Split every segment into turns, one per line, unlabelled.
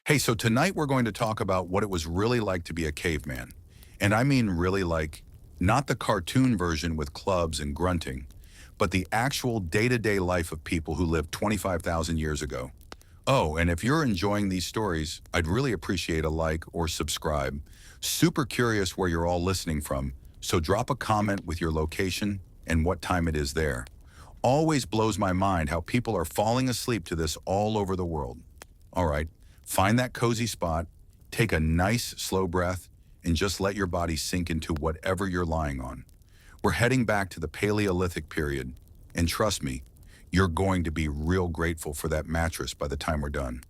Hey, so tonight we're going to talk about what it was really like to be a caveman. And I mean really like, not the cartoon version with clubs and grunting, but the actual day-to-day life of people who lived 25,000 years ago. Oh, and if you're enjoying these stories, I'd really appreciate a like or subscribe. Super curious where you're all listening from, so drop a comment with your location and what time it is there. Always blows my mind how people are falling asleep to this all over the world. All right, find that cozy spot, take a nice slow breath, and just let your body sink into whatever you're lying on. We're heading back to the Paleolithic period, and trust me, you're going to be real grateful for that mattress by the time we're done.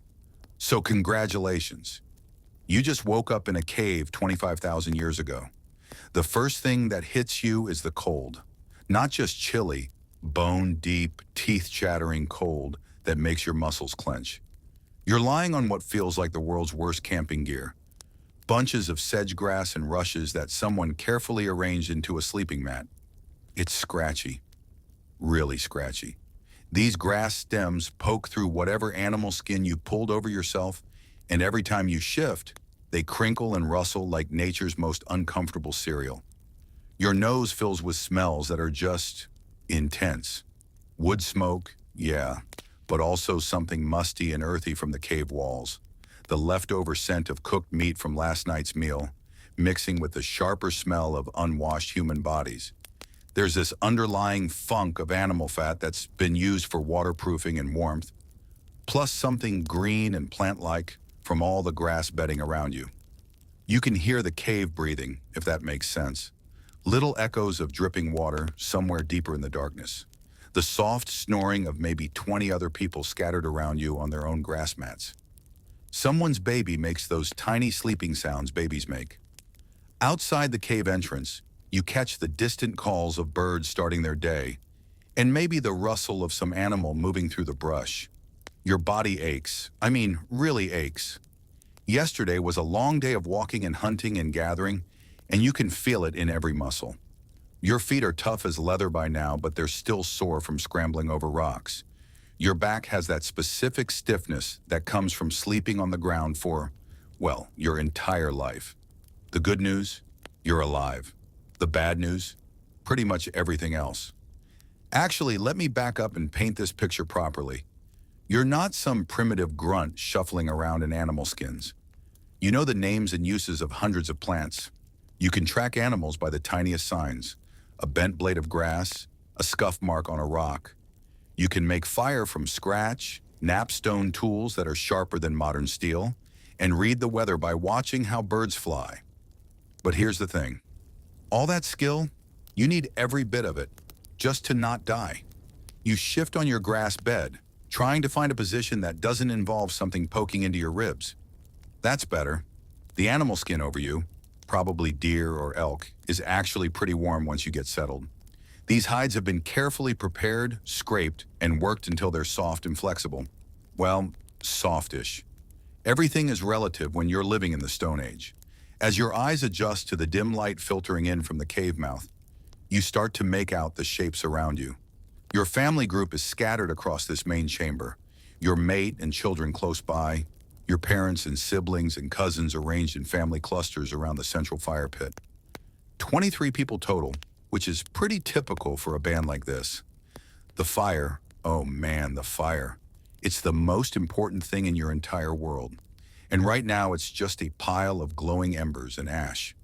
So congratulations. You just woke up in a cave 25,000 years ago. The first thing that hits you is the cold. Not just chilly, bone-deep, teeth-chattering cold that makes your muscles clench. You're lying on what feels like the world's worst camping gear. Bunches of sedge grass and rushes that someone carefully arranged into a sleeping mat. It's scratchy. Really scratchy. These grass stems poke through whatever animal skin you pulled over yourself, and every time you shift, they crinkle and rustle like nature's most uncomfortable cereal. Your nose fills with smells that are just intense. Wood smoke, yeah, but also something musty and earthy from the cave walls. The leftover scent of cooked meat from last night's meal, mixing with the sharper smell of unwashed human bodies. There's this underlying funk of animal fat that's been used for waterproofing and warmth, plus something green and plant-like from all the grass bedding around you. You can hear the cave breathing, if that makes sense. Little echoes of dripping water somewhere deeper in the darkness. The soft snoring of maybe 20 other people scattered around you on their own grass mats. Someone's baby makes those tiny sleeping sounds babies make. Outside the cave entrance, you catch the distant calls of birds starting their day, and maybe the rustle of some animal moving through the brush. Your body aches. I mean, really aches. Yesterday was a long day of walking and hunting and gathering, and you can feel it in every muscle. Your feet are tough as leather by now, but they're still sore from scrambling over rocks. Your back has that specific stiffness that comes from sleeping on the ground for, well, your entire life. The good news? You're alive. The bad news? Pretty much everything else. Actually, let me back up and paint this picture properly. You're not some primitive grunt shuffling around in animal skins. You know the names and uses of hundreds of plants. You can track animals by the tiniest signs. A bent blade of grass, a scuff mark on a rock. You can make fire from scratch, napstone tools that are sharper than modern steel, and read the weather by watching how birds fly. But here's the thing. All that skill, you need every bit of it, just to not die. You shift on your grass bed, trying to find a position that doesn't involve something poking into your ribs. That's better. The animal skin over you, probably deer or elk, is actually pretty warm once you get settled. These hides have been carefully prepared, scraped, and worked until they're soft and flexible. Well, softish. Everything is relative when you're living in the Stone Age. As your eyes adjust to the dim light filtering in from the cave mouth, you start to make out the shapes around you. Your family group is scattered across this main chamber. Your mate and children close by, your parents and siblings and cousins arranged in family clusters around the central fire pit. 23 people total, which is pretty typical for a band like this. The fire, oh man, the fire. It's the most important thing in your entire world. And right now it's just a pile of glowing embers and ash.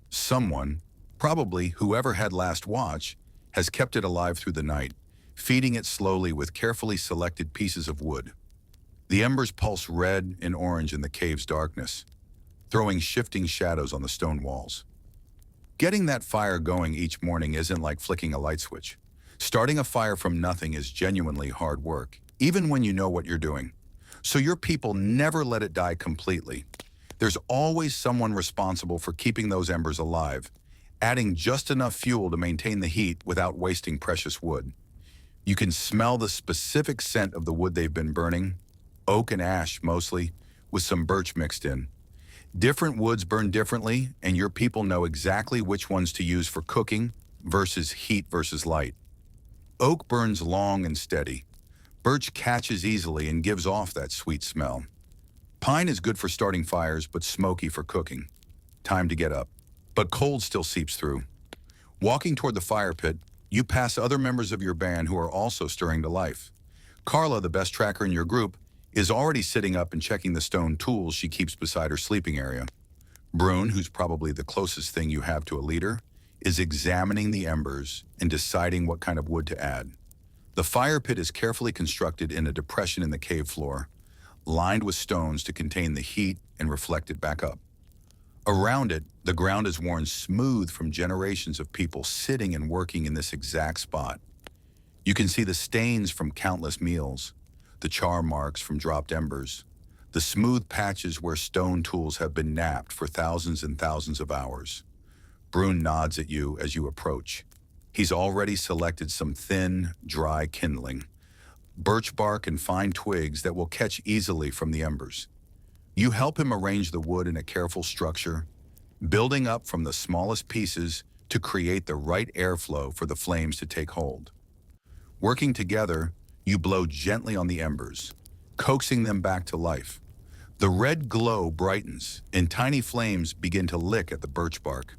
Someone, probably whoever had last watch, has kept it alive through the night, feeding it slowly with carefully selected pieces of wood. The embers pulse red and orange in the cave's darkness, throwing shifting shadows on the stone walls. Getting that fire going each morning isn't like flicking a light switch. Starting a fire from nothing is genuinely hard work, even when you know what you're doing. So your people never let it die completely. There's always someone responsible for keeping those embers alive, adding just enough fuel to maintain the heat without wasting precious wood. You can smell the specific scent of the wood they've been burning, oak and ash mostly, with some birch mixed in. Different woods burn differently, and your people know exactly which ones to use for cooking versus heat versus light. Oak burns long and steady. Birch catches easily and gives off that sweet smell. Pine is good for starting fires, but smoky for cooking. Time to get up. But cold still seeps through. Walking toward the fire pit, you pass other members of your band who are also stirring to life. Carla, the best tracker in your group, is already sitting up and checking the stone tools she keeps beside her sleeping area. Brune, who's probably the closest thing you have to a leader, is examining the embers and deciding what kind of wood to add. The fire pit is carefully constructed in a depression in the cave floor, lined with stones to contain the heat and reflect it back up. Around it, the ground is worn smooth from generations of people sitting and working in this exact spot. You can see the stains from countless meals, the char marks from dropped embers, the smooth patches where stone tools have been knapped for thousands and thousands of hours. Brune nods at you as you approach. He's already selected some thin, dry kindling, birch bark and fine twigs that will catch easily from the embers. You help him arrange the wood in a careful structure, building up from the smallest pieces to create the right airflow for the flames to take hold. Working together, you blow gently on the embers, coaxing them back to life. The red glow brightens, and tiny flames begin to lick at the birch bark.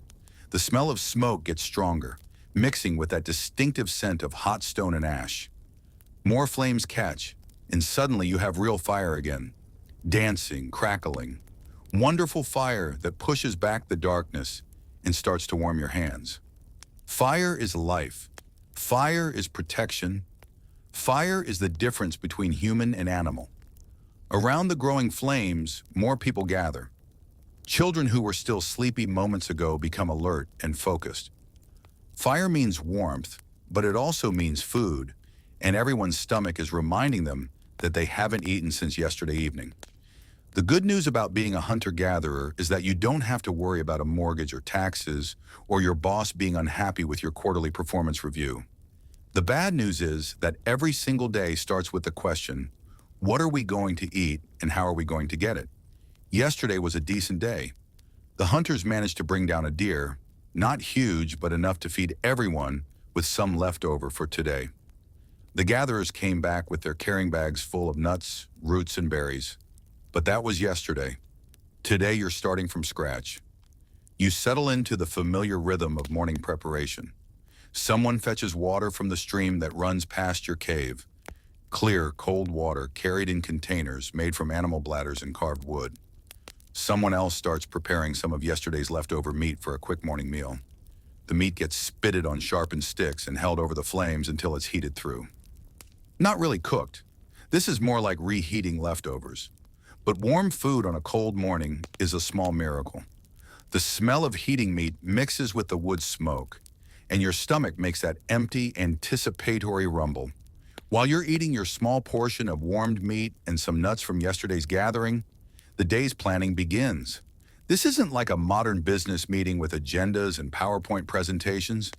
The smell of smoke gets stronger, mixing with that distinctive scent of hot stone and ash. More flames catch, and suddenly you have real fire again. Dancing, crackling. Wonderful fire that pushes back the darkness and starts to warm your hands. Fire is life. Fire is protection. Fire is the difference between human and animal. Around the growing flames, more people gather. Children who were still sleepy moments ago become alert and focused. Fire means warmth, but it also means food, and everyone's stomach is reminding them that they haven't eaten since yesterday evening. The good news about being a hunter-gatherer is that you don't have to worry about a mortgage or taxes or your boss being unhappy with your quarterly performance review. The bad news is that every single day starts with the question, what are we going to eat and how are we going to get it? Yesterday was a decent day. The hunters managed to bring down a deer, not huge, but enough to feed everyone with some leftover for today. The gatherers came back with their carrying bags full of nuts, roots, and berries. But that was yesterday. Today you're starting from scratch. You settle into the familiar rhythm of morning preparation. Someone fetches water from the stream that runs past your cave. Clear, cold water carried in containers made from animal bladders and carved wood. Someone else starts preparing some of yesterday's leftover meat for a quick morning meal. The meat gets spitted on sharpened sticks and held over the flames until it's heated through. Not really cooked. This is more like reheating leftovers. But warm food on a cold morning is a small miracle. The smell of heating meat mixes with the wood smoke, and your stomach makes that empty, anticipatory rumble. While you're eating your small portion of warmed meat and some nuts from yesterday's gathering, the day's planning begins. This isn't like a modern business meeting with agendas and PowerPoint presentations.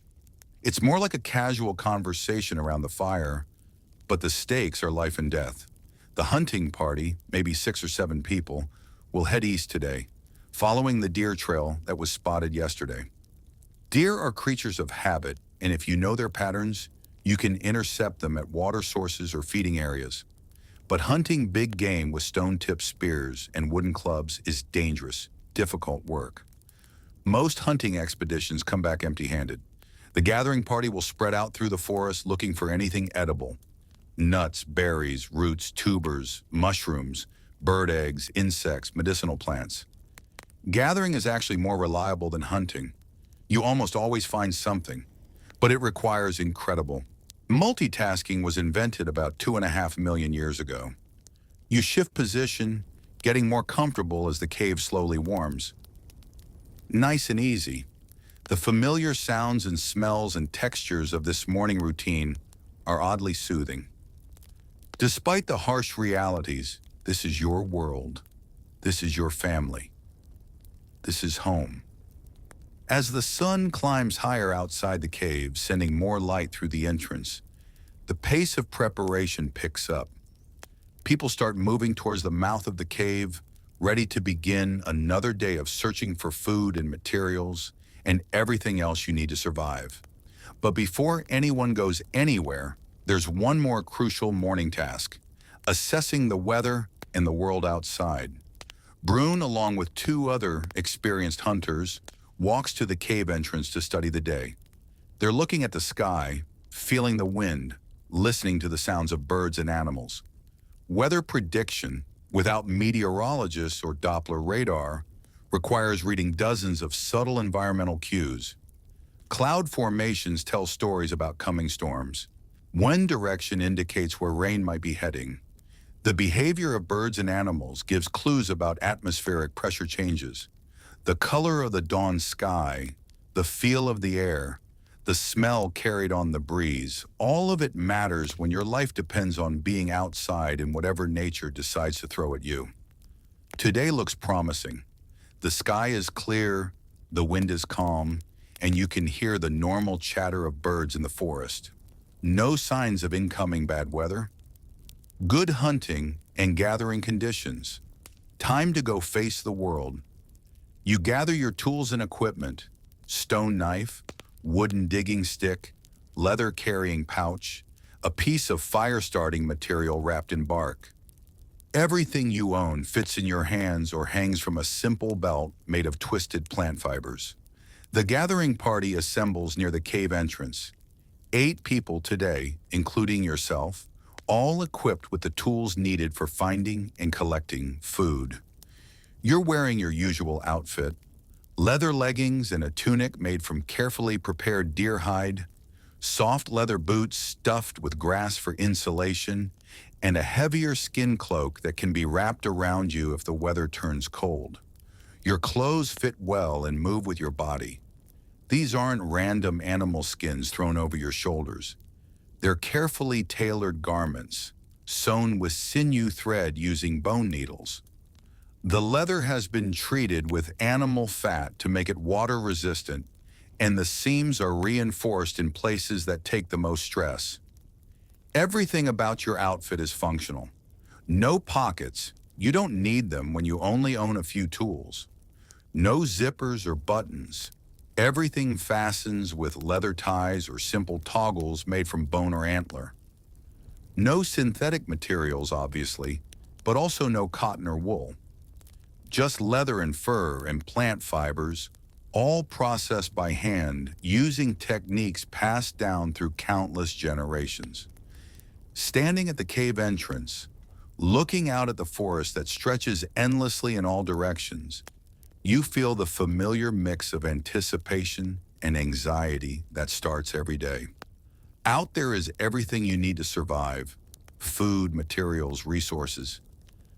It's more like a casual conversation around the fire, but the stakes are life and death. The hunting party, maybe 6 or 7 people, will head east today, following the deer trail that was spotted yesterday. Deer are creatures of habit, and if you know their patterns, you can intercept them at water sources or feeding areas. But hunting big game with stone-tipped spears and wooden clubs is dangerous, difficult work. Most hunting expeditions come back empty-handed. The gathering party will spread out through the forest looking for anything edible. Nuts, berries, roots, tubers, mushrooms, bird eggs, insects, medicinal plants. Gathering is actually more reliable than hunting. You almost always find something, but it requires incredible. Multitasking was invented about 2.5 million years ago. You shift position, getting more comfortable as the cave slowly warms. Nice and easy. The familiar sounds and smells and textures of this morning routine are oddly soothing. Despite the harsh realities, this is your world. This is your family. This is home. As the sun climbs higher outside the cave, sending more light through the entrance, the pace of preparation picks up. People start moving towards the mouth of the cave, ready to begin another day of searching for food and materials and everything else you need to survive. But before anyone goes anywhere, there's one more crucial morning task: assessing the weather and the world outside. Brune, along with two other experienced hunters, walks to the cave entrance to study the day. They're looking at the sky, feeling the wind, listening to the sounds of birds and animals. Weather prediction, without meteorologists or Doppler radar, requires reading dozens of subtle environmental cues. Cloud formations tell stories about coming storms. Wind direction indicates where rain might be heading. The behavior of birds and animals gives clues about atmospheric pressure changes. The color of the dawn sky, the feel of the air, the smell carried on the breeze, all of it matters when your life depends on being outside in whatever nature decides to throw at you. Today looks promising. The sky is clear, the wind is calm, and you can hear the normal chatter of birds in the forest. No signs of incoming bad weather. Good hunting and gathering conditions. Time to go face the world. You gather your tools and equipment, stone knife, wooden digging stick, leather carrying pouch, a piece of fire starting material wrapped in bark. Everything you own fits in your hands or hangs from a simple belt made of twisted plant fibers. The gathering party assembles near the cave entrance. 8 people today, including yourself, all equipped with the tools needed for finding and collecting food. You're wearing your usual outfit, leather leggings and a tunic made from carefully prepared deer hide, soft leather boots stuffed with grass for insulation, and a heavier skin cloak that can be wrapped around you if the weather turns cold. Your clothes fit well and move with your body. These aren't random animal skins thrown over your shoulders. They're carefully tailored garments, sewn with sinew thread using bone needles. The leather has been treated with animal fat to make it water resistant, and the seams are reinforced in places that take the most stress. Everything about your outfit is functional. No pockets, you don't need them when you only own a few tools. No zippers or buttons. Everything fastens with leather ties or simple toggles made from bone or antler. No synthetic materials, obviously, but also no cotton or wool. Just leather and fur and plant fibers, all processed by hand using techniques passed down through countless generations. Standing at the cave entrance, looking out at the forest that stretches endlessly in all directions, you feel the familiar mix of anticipation and anxiety that starts every day. Out there is everything you need to survive: food, materials, resources.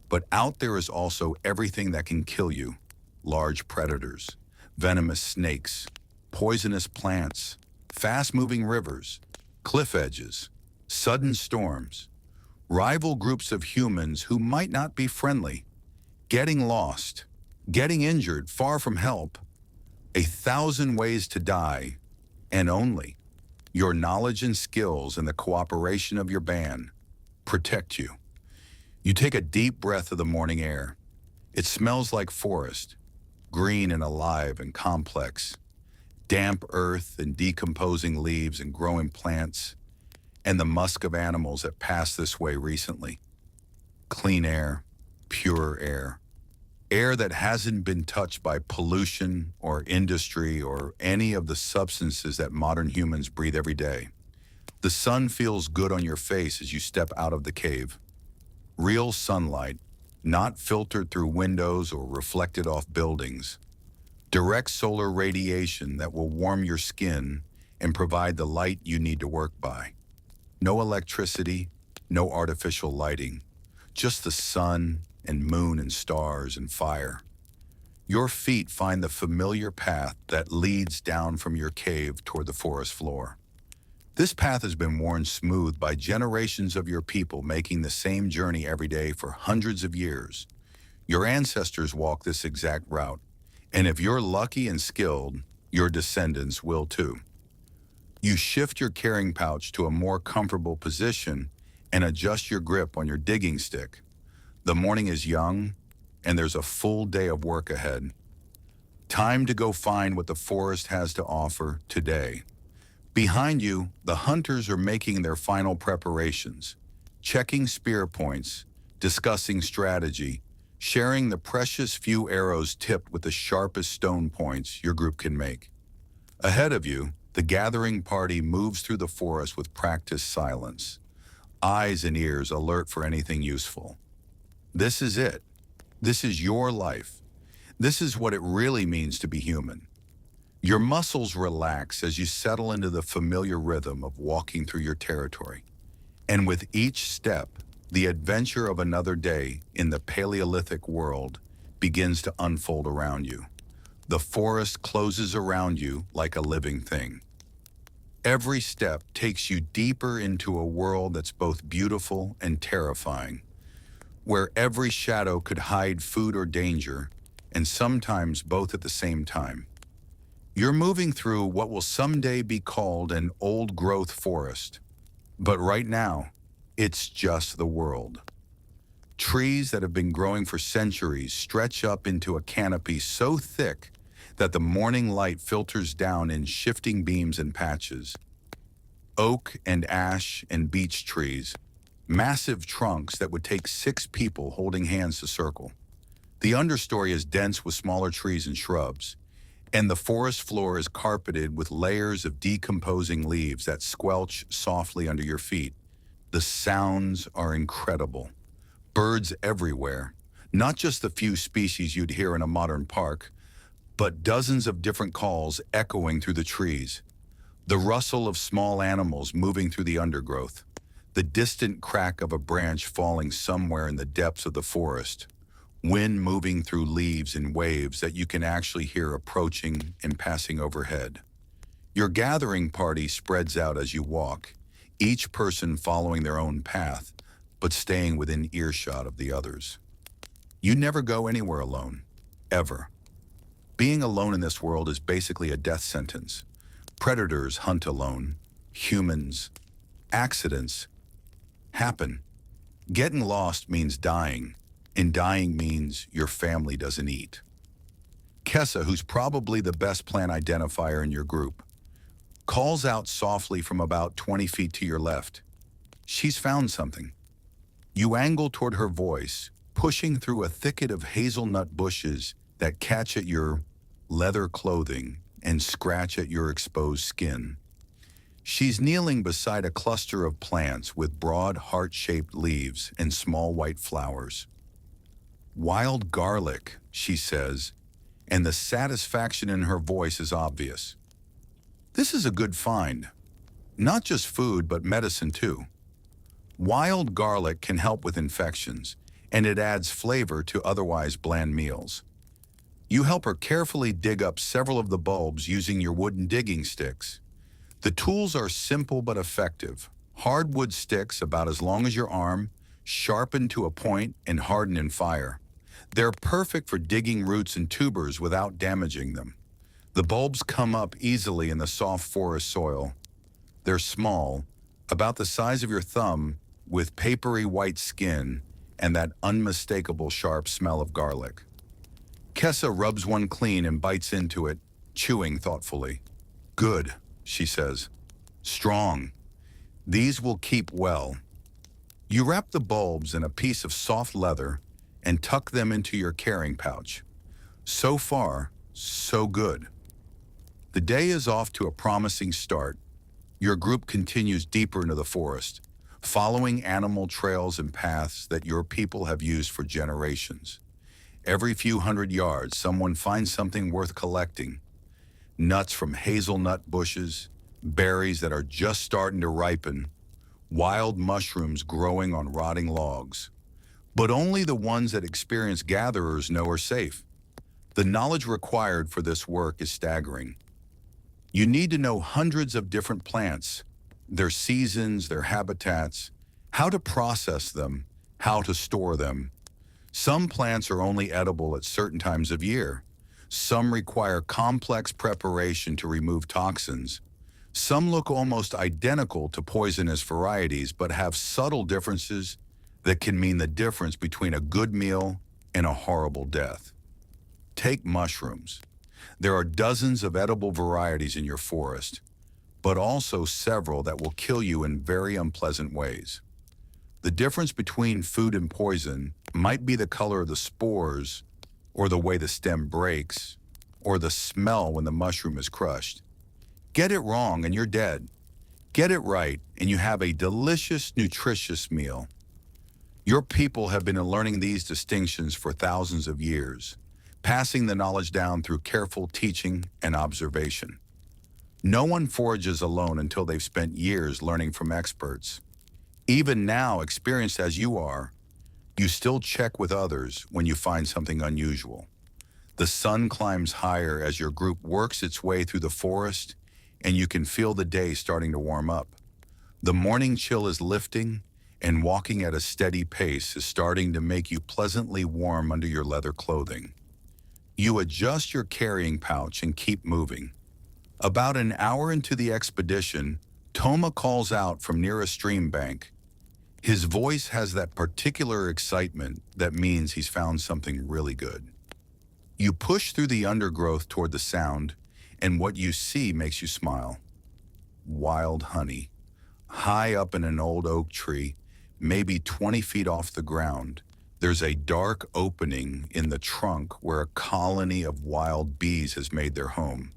But out there is also everything that can kill you: large predators, venomous snakes, poisonous plants, fast-moving rivers, cliff edges, sudden storms, rival groups of humans who might not be friendly, getting lost, getting injured far from help, 1,000 ways to die, and only your knowledge and skills and the cooperation of your band protect you. You take a deep breath of the morning air. It smells like forest, green and alive and complex, damp earth and decomposing leaves and growing plants, and the musk of animals that passed this way recently. Clean air, pure air. Air that hasn't been touched by pollution or industry or any of the substances that modern humans breathe every day. The sun feels good on your face as you step out of the cave. Real sunlight, not filtered through windows or reflected off buildings. Direct solar radiation that will warm your skin and provide the light you need to work by. No electricity, no artificial lighting, just the sun and moon and stars and fire. Your feet find the familiar path that leads down from your cave toward the forest floor. This path has been worn smooth by generations of your people making the same journey every day for hundreds of years. Your ancestors walked this exact route, and if you're lucky and skilled, your descendants will too. You shift your carrying pouch to a more comfortable position and adjust your grip on your digging stick. The morning is young, and there's a full day of work ahead. Time to go find what the forest has to offer today. Behind you, the hunters are making their final preparations, checking spear points, discussing strategy, sharing the precious few arrows tipped with the sharpest stone points your group can make. Ahead of you, the gathering party moves through the forest with practiced silence, eyes and ears alert for anything useful. This is it. This is your life. This is what it really means to be human. Your muscles relax as you settle into the familiar rhythm of walking through your territory. And with each step, the adventure of another day in the Paleolithic world begins to unfold around you. The forest closes around you like a living thing. Every step takes you deeper into a world that's both beautiful and terrifying, where every shadow could hide food or danger, and sometimes both at the same time. You're moving through what will someday be called an old-growth forest, but right now, it's just the world. Trees that have been growing for centuries stretch up into a canopy so thick that the morning light filters down in shifting beams and patches. Oak and ash and beech trees, massive trunks that would take 6 people holding hands to circle. The understory is dense with smaller trees and shrubs, and the forest floor is carpeted with layers of decomposing leaves that squelch softly under your feet. The sounds are incredible. Birds everywhere, not just the few species you'd hear in a modern park, but dozens of different calls echoing through the trees. The rustle of small animals moving through the undergrowth, the distant crack of a branch falling somewhere in the depths of the forest, wind moving through leaves in waves that you can actually hear approaching and passing overhead. Your gathering party spreads out as you walk, each person following their own path, but staying within earshot of the others. You never go anywhere alone, ever. Being alone in this world is basically a death sentence. Predators hunt alone. Humans. Accidents happen. Getting lost means dying, and dying means your family doesn't eat. Kessa, who's probably the best plant identifier in your group, calls out softly from about 20 feet to your left. She's found something. You angle toward her voice, pushing through a thicket of hazelnut bushes that catch at your leather clothing and scratch at your exposed skin. She's kneeling beside a cluster of plants with broad heart-shaped leaves and small white flowers. Wild garlic, she says, and the satisfaction in her voice is obvious. This is a good find. Not just food, but medicine too. Wild garlic can help with infections, and it adds flavor to otherwise bland meals. You help her carefully dig up several of the bulbs using your wooden digging sticks. The tools are simple but effective. Hardwood sticks about as long as your arm, sharpened to a point and hardened in fire. They're perfect for digging roots and tubers without damaging them. The bulbs come up easily in the soft forest soil. They're small, about the size of your thumb, with papery white skin and that unmistakable sharp smell of garlic. Kessa rubs one clean and bites into it, chewing thoughtfully. Good, she says. Strong. These will keep well. You wrap the bulbs in a piece of soft leather and tuck them into your carrying pouch. So far, so good. The day is off to a promising start. Your group continues deeper into the forest, following animal trails and paths that your people have used for generations. Every few hundred yards, someone finds something worth collecting. Nuts from hazelnut bushes, berries that are just starting to ripen, wild mushrooms growing on rotting logs. But only the ones that experienced gatherers know are safe. The knowledge required for this work is staggering. You need to know hundreds of different plants, their seasons, their habitats, how to process them, how to store them. Some plants are only edible at certain times of year. Some require complex preparation to remove toxins. Some look almost identical to poisonous varieties, but have subtle differences that can mean the difference between a good meal and a horrible death. Take mushrooms. There are dozens of edible varieties in your forest, but also several that will kill you in very unpleasant ways. The difference between food and poison might be the color of the spores, or the way the stem breaks, or the smell when the mushroom is crushed. Get it wrong and you're dead. Get it right and you have a delicious, nutritious meal. Your people have been learning these distinctions for thousands of years, passing the knowledge down through careful teaching and observation. No one forages alone until they've spent years learning from experts. Even now, experienced as you are, you still check with others when you find something unusual. The sun climbs higher as your group works its way through the forest, and you can feel the day starting to warm up. The morning chill is lifting, and walking at a steady pace is starting to make you pleasantly warm under your leather clothing. You adjust your carrying pouch and keep moving. About an hour into the expedition, Toma calls out from near a stream bank. His voice has that particular excitement that means he's found something really good. You push through the undergrowth toward the sound, and what you see makes you smile. Wild honey. High up in an old oak tree, maybe 20 feet off the ground, there's a dark opening in the trunk where a colony of wild bees has made their home.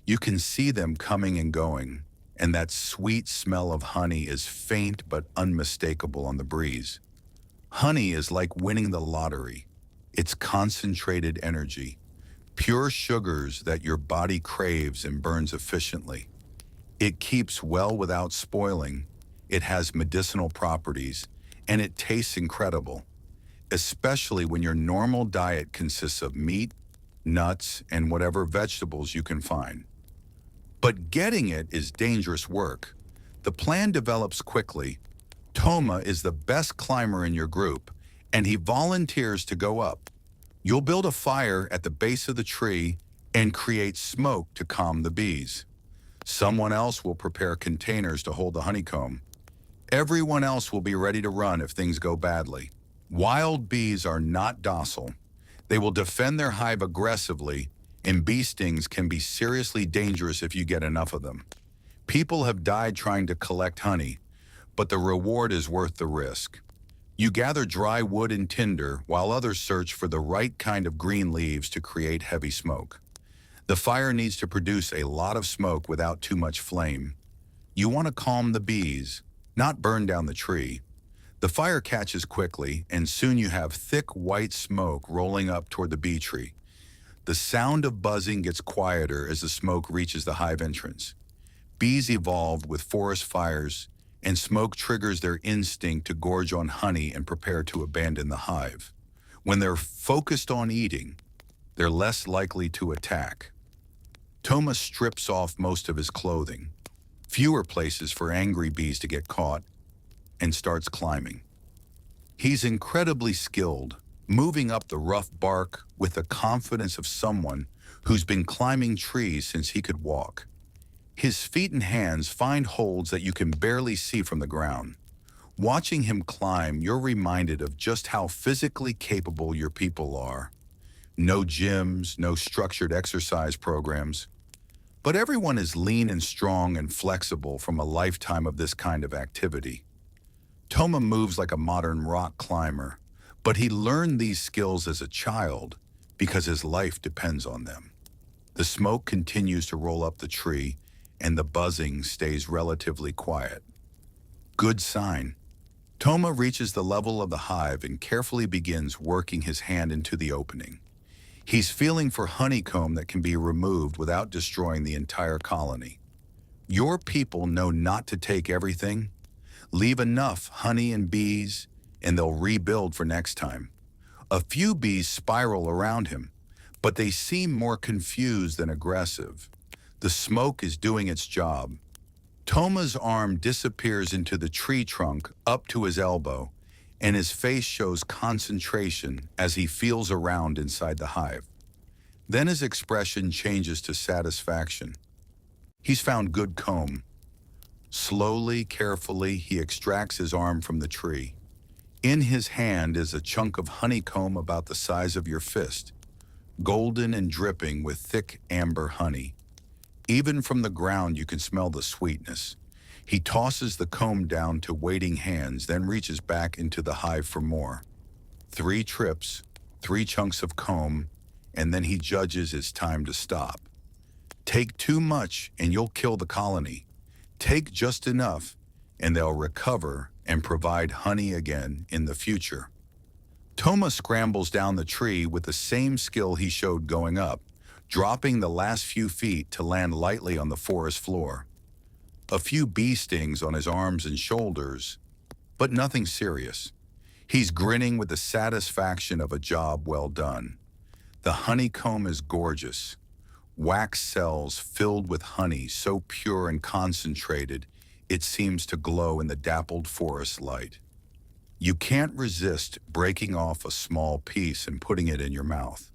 You can see them coming and going, and that sweet smell of honey is faint but unmistakable on the breeze. Honey is like winning the lottery. It's concentrated energy, pure sugars that your body craves and burns efficiently. It keeps well without spoiling, it has medicinal properties, and it tastes incredible, especially when your normal diet consists of meat, nuts, and whatever vegetables you can find. But getting it is dangerous work. The plan develops quickly. Toma is the best climber in your group, and he volunteers to go up. You'll build a fire at the base of the tree and create smoke to calm the bees. Someone else will prepare containers to hold the honeycomb. Everyone else will be ready to run if things go badly. Wild bees are not docile. They will defend their hive aggressively, and bee stings can be seriously dangerous if you get enough of them. People have died trying to collect honey, but the reward is worth the risk. You gather dry wood and tinder while others search for the right kind of green leaves to create heavy smoke. The fire needs to produce a lot of smoke without too much flame. You want to calm the bees, not burn down the tree. The fire catches quickly, and soon you have thick white smoke rolling up toward the bee tree. The sound of buzzing gets quieter as the smoke reaches the hive entrance. Bees evolved with forest fires, and smoke triggers their instinct to gorge on honey and prepare to abandon the hive. When they're focused on eating, they're less likely to attack. Toma strips off most of his clothing, fewer places for angry bees to get caught, and starts climbing. He's incredibly skilled, moving up the rough bark with the confidence of someone who's been climbing trees since he could walk. His feet and hands find holds that you can barely see from the ground. Watching him climb, you're reminded of just how physically capable your people are. No gyms, no structured exercise programs. But everyone is lean and strong and flexible from a lifetime of this kind of activity. Toma moves like a modern rock climber, but he learned these skills as a child because his life depends on them. The smoke continues to roll up the tree, and the buzzing stays relatively quiet. Good sign. Toma reaches the level of the hive and carefully begins working his hand into the opening. He's feeling for honeycomb that can be removed without destroying the entire colony. Your people know not to take everything. Leave enough honey and bees, and they'll rebuild for next time. A few bees spiral around him, but they seem more confused than aggressive. The smoke is doing its job. Toma's arm disappears into the tree trunk up to his elbow, and his face shows concentration as he feels around inside the hive. Then his expression changes to satisfaction. He's found good comb. Slowly, carefully, he extracts his arm from the tree. In his hand is a chunk of honeycomb about the size of your fist, golden and dripping with thick amber honey. Even from the ground you can smell the sweetness. He tosses the comb down to waiting hands, then reaches back into the hive for more. 3 trips, 3 chunks of comb, and then he judges it's time to stop. Take too much and you'll kill the colony. Take just enough and they'll recover and provide honey again in the future. Toma scrambles down the tree with the same skill he showed going up, dropping the last few feet to land lightly on the forest floor. A few bee stings on his arms and shoulders, but nothing serious. He's grinning with the satisfaction of a job well done. The honeycomb is gorgeous. Wax cells filled with honey, so pure and concentrated, it seems to glow in the dappled forest light. You can't resist breaking off a small piece and putting it in your mouth.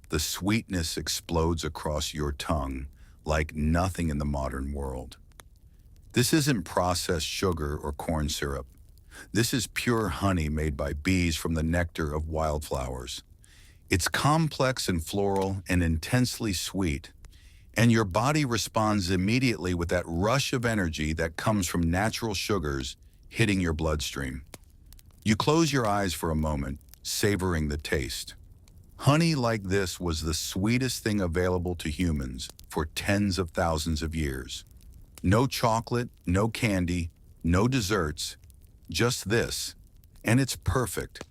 The sweetness explodes across your tongue like nothing in the modern world. This isn't processed sugar or corn syrup. This is pure honey made by bees from the nectar of wildflowers. It's complex and floral and intensely sweet, and your body responds immediately with that rush of energy that comes from natural sugars hitting your bloodstream. You close your eyes for a moment, savoring the taste. Honey like this was the sweetest thing available to humans for tens of thousands of years. No chocolate, no candy, no desserts, just this. And it's perfect.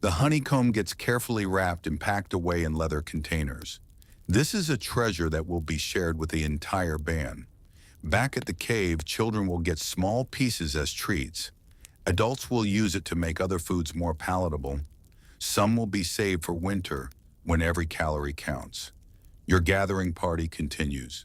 The honeycomb gets carefully wrapped and packed away in leather containers. This is a treasure that will be shared with the entire band. Back at the cave, children will get small pieces as treats. Adults will use it to make other foods more palatable. Some will be saved for winter, when every calorie counts. Your gathering party continues.